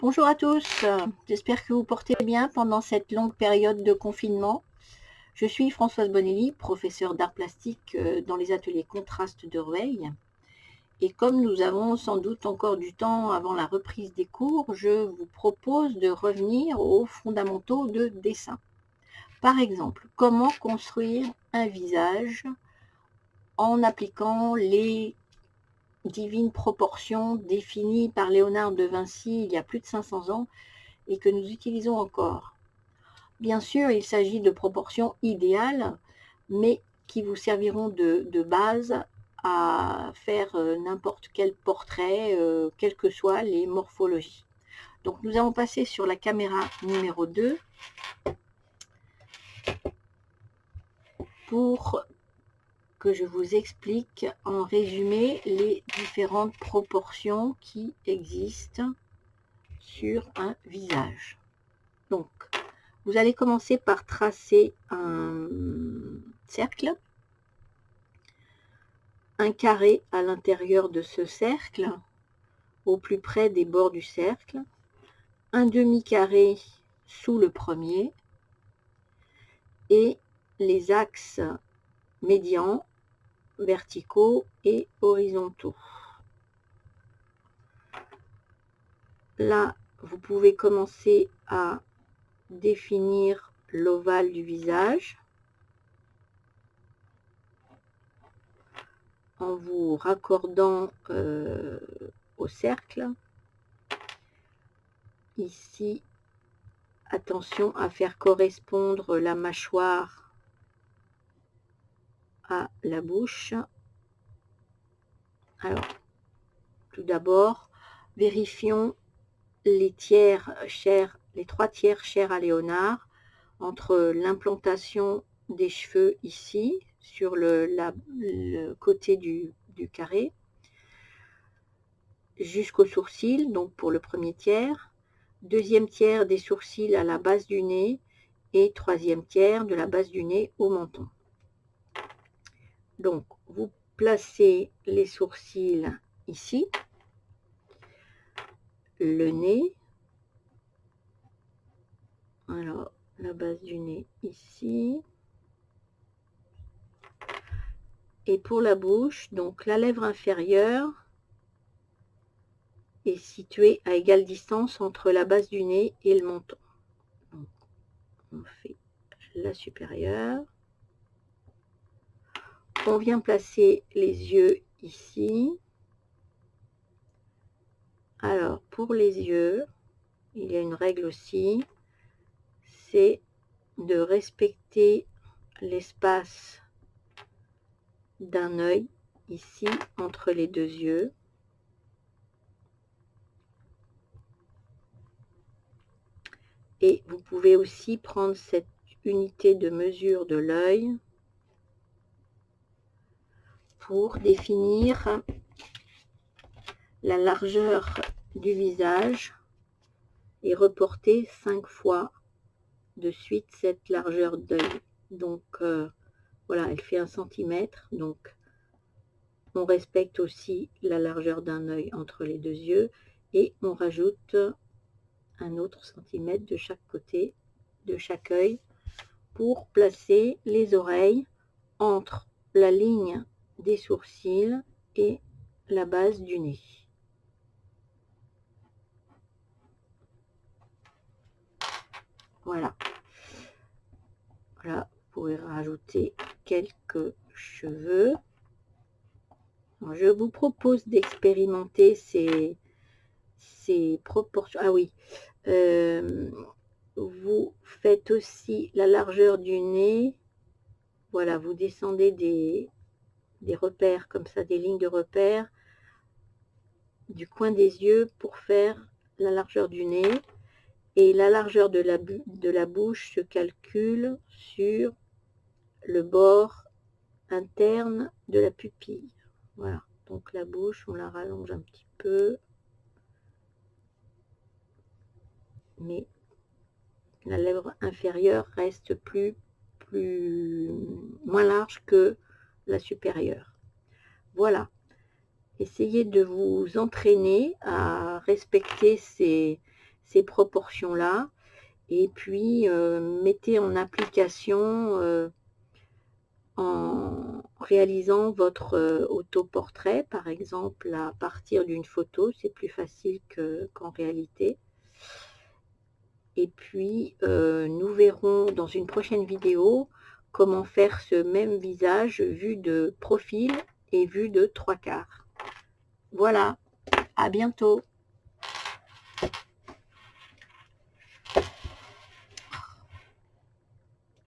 Bonjour à tous, j'espère que vous portez bien pendant cette longue période de confinement. Je suis Françoise Bonelli, professeure d'art plastique dans les ateliers Contraste de Rueil. Et comme nous avons sans doute encore du temps avant la reprise des cours, je vous propose de revenir aux fondamentaux de dessin. Par exemple, comment construire un visage en appliquant les divines proportions définies par Léonard de Vinci il y a plus de 500 ans et que nous utilisons encore. Bien sûr, il s'agit de proportions idéales, mais qui vous serviront de base à faire n'importe quel portrait, quelles que soient les morphologies. Donc nous allons passer sur la caméra numéro 2 pour que je vous explique en résumé les différentes proportions qui existent sur un visage. Donc, vous allez commencer par tracer un cercle, un carré à l'intérieur de ce cercle, au plus près des bords du cercle, un demi-carré sous le premier, et les axes médians, verticaux et horizontaux. Là, vous pouvez commencer à définir l'ovale du visage en vous raccordant au cercle. Ici, attention à faire correspondre la mâchoire à la bouche. Alors, tout d'abord, vérifions les trois tiers chers à Léonard, entre l'implantation des cheveux ici, sur le côté du carré, jusqu'aux sourcils, donc pour le premier tiers, deuxième tiers des sourcils à la base du nez, et troisième tiers de la base du nez au menton. Donc, vous placez les sourcils ici, le nez, alors la base du nez ici, et pour la bouche, donc la lèvre inférieure est située à égale distance entre la base du nez et le menton. Donc, on fait la supérieure. On vient placer les yeux ici. Alors, pour les yeux, il y a une règle aussi, c'est de respecter l'espace d'un œil ici entre les deux yeux. Et vous pouvez aussi prendre cette unité de mesure de l'œil pour définir la largeur du visage et reporter 5 fois de suite cette largeur d'œil. Donc voilà, elle fait 1 centimètre. Donc on respecte aussi la largeur d'un œil entre les deux yeux et on rajoute un autre centimètre de chaque côté de chaque œil pour placer les oreilles entre la ligne des sourcils et la base du nez. Voilà. Voilà, vous pouvez rajouter quelques cheveux. Je vous propose d'expérimenter ces proportions. Ah oui, vous faites aussi la largeur du nez. Voilà, vous descendez des repères comme ça, des lignes de repères du coin des yeux pour faire la largeur du nez. Et la largeur de la bouche se calcule sur le bord interne de la pupille. Voilà, donc la bouche, on la rallonge un petit peu. Mais la lèvre inférieure reste moins large que la supérieure. Voilà. Essayez de vous entraîner à respecter ces ces proportions-là. Et puis, mettez en application en réalisant votre autoportrait, par exemple, à partir d'une photo. C'est plus facile qu'en réalité. Et puis, nous verrons dans une prochaine vidéo comment faire ce même visage vu de profil et vu de 3/4. Voilà, à bientôt.